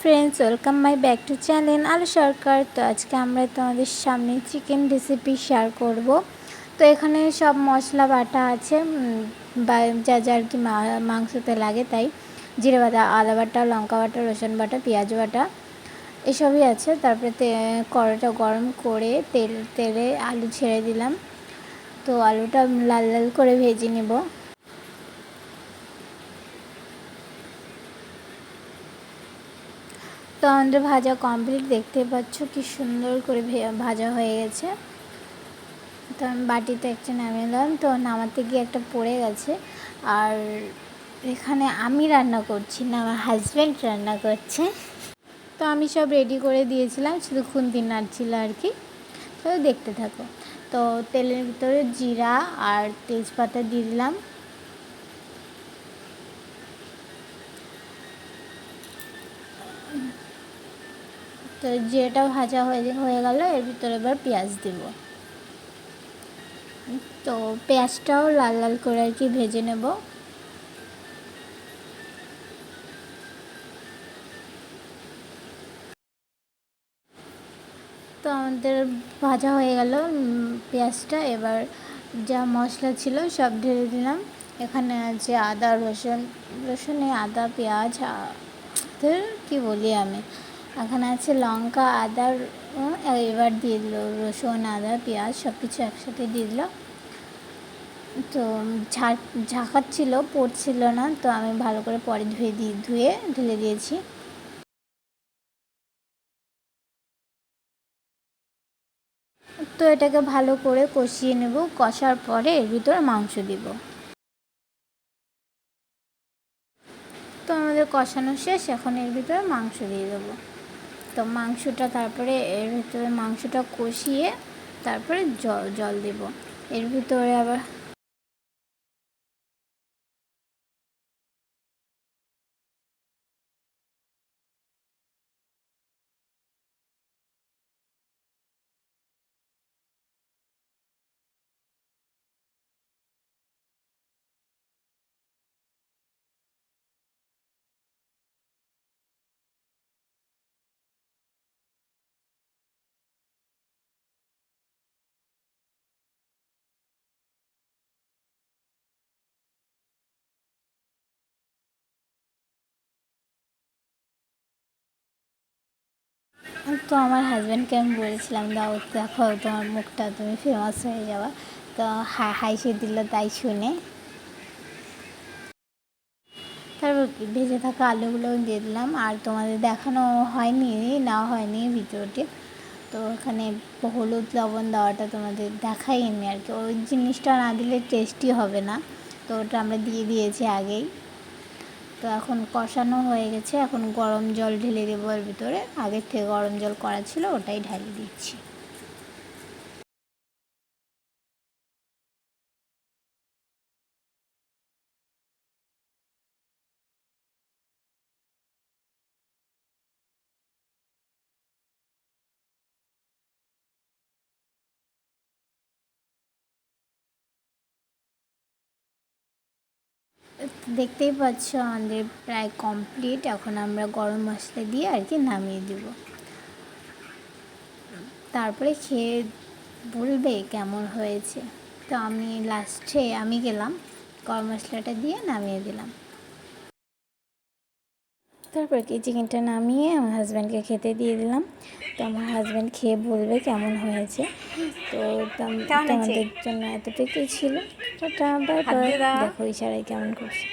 Friends welcome my back to channel Aloo Sarkar. तो आज के आमरा तोमादेर सामने चिकेन रेसिपि शेयर करब। तो एखाने सब मशला बाटा आछे जा जा कि मांसते लागे ताई जिरे बाटा आदा बाटा लंका बाटा रसुन बाटा पेঁয়াজ बाटा एसबই আছে। তারপরে কড়াইটা গরম করে তেলে আলু ছেড়ে দিলাম। তো আলুটা লাল লাল করে ভেজে নেব। তো আমাদের ভাজা কমপ্লিট, দেখতে পাচ্ছ কি সুন্দর করে ভাজা হয়ে গেছে। তো আমি বাটিতে একটা নামিয়ে নিলাম। তো নামাতে গিয়ে একটা পড়ে গেছে। আর এখানে আমি রান্না করছি না, আমার হাজব্যান্ড রান্না করছে। তো আমি সব রেডি করে দিয়েছিলাম, শুধু খুন্তি নাড়ছিল আর কি। তো দেখতে থাকো। তো তেলের ভিতরে জিরা আর তেজপাতা দিয়ে দিলাম। তো যেটা ভাজা হয়ে গেল, এর ভিতরে এবার পেঁয়াজ দেব। তো পেঁয়াজটাও লাল লাল করে আর কি ভেজে নেব। তো আমাদের ভাজা হয়ে গেল পেঁয়াজটা। এবার যা মশলা ছিল সব ঢেলে দিলাম। এখানে আছে আদা রসুনে আদা পেঁয়াজ কি বলি আমি, এখানে আছে লঙ্কা আদা। এবার দিয়ে দিল রসুন আদা পেঁয়াজ সব কিছু একসাথে দিয়ে দিল। তো ঝাঁকাচ্ছিল, পড়ছিল না, তো আমি ভালো করে পরে ধুয়ে ঢেলে দিয়েছি। তো এটাকে ভালো করে কষিয়ে নেব। কষার পরে এর ভিতরে মাংস দিব। তো আমাদের কষানো শেষ, এখন এর ভিতরে মাংস দিয়ে দেবো। তো মাংসটা তারপরে এর ভিতরে মাংসটা কষিয়ে তারপরে জল দেব এর ভিতরে আবার। তো আমার হাজব্যান্ডকে আমি বলেছিলাম, দাও দেখো তোমার মুখটা, তুমি ফেমাস হয়ে যাওয়া। তো হাসি দিল তাই শুনে। তারপর ভেজে থাকা আলুগুলো দিয়ে দিলাম। আর তোমাদের দেখানো হয়নি, নেওয়া হয়নি ভিডিওটি। তো এখানে হলুদ লবণ দেওয়াটা তোমাদের দেখাইনি আর কি, ওই জিনিসটা না দিলে টেস্টি হবে না। তো ওটা আমরা দিয়ে দিয়েছি আগেই। তো এখন কষানো হয়ে গেছে, এখন গরম জল ঢেলে দেবো এর ভিতরে। আগের থেকে গরম জল করা ছিল, ওটাই ঢেলে দিচ্ছি। দেখতেই পাচ্ছ আমাদের প্রায় কমপ্লিট। এখন আমরা গরম মশলা দিয়ে আর কি নামিয়ে দেব। তারপরে খেয়ে বলবে কেমন হয়েছে। তো আমি লাস্টে গেলাম, গরম মশলাটা দিয়ে নামিয়ে দিলাম। তারপর কি চিকেনটা নামিয়ে আমার হাজব্যান্ডকে খেতে দিয়ে দিলাম। তো আমার হাজব্যান্ড খেয়ে বলবে কেমন হয়েছে। তো তোমাদের জন্য এতটুকুই ছিল। তো বাই বাই। দেখো ইশারায় কেমন করছে।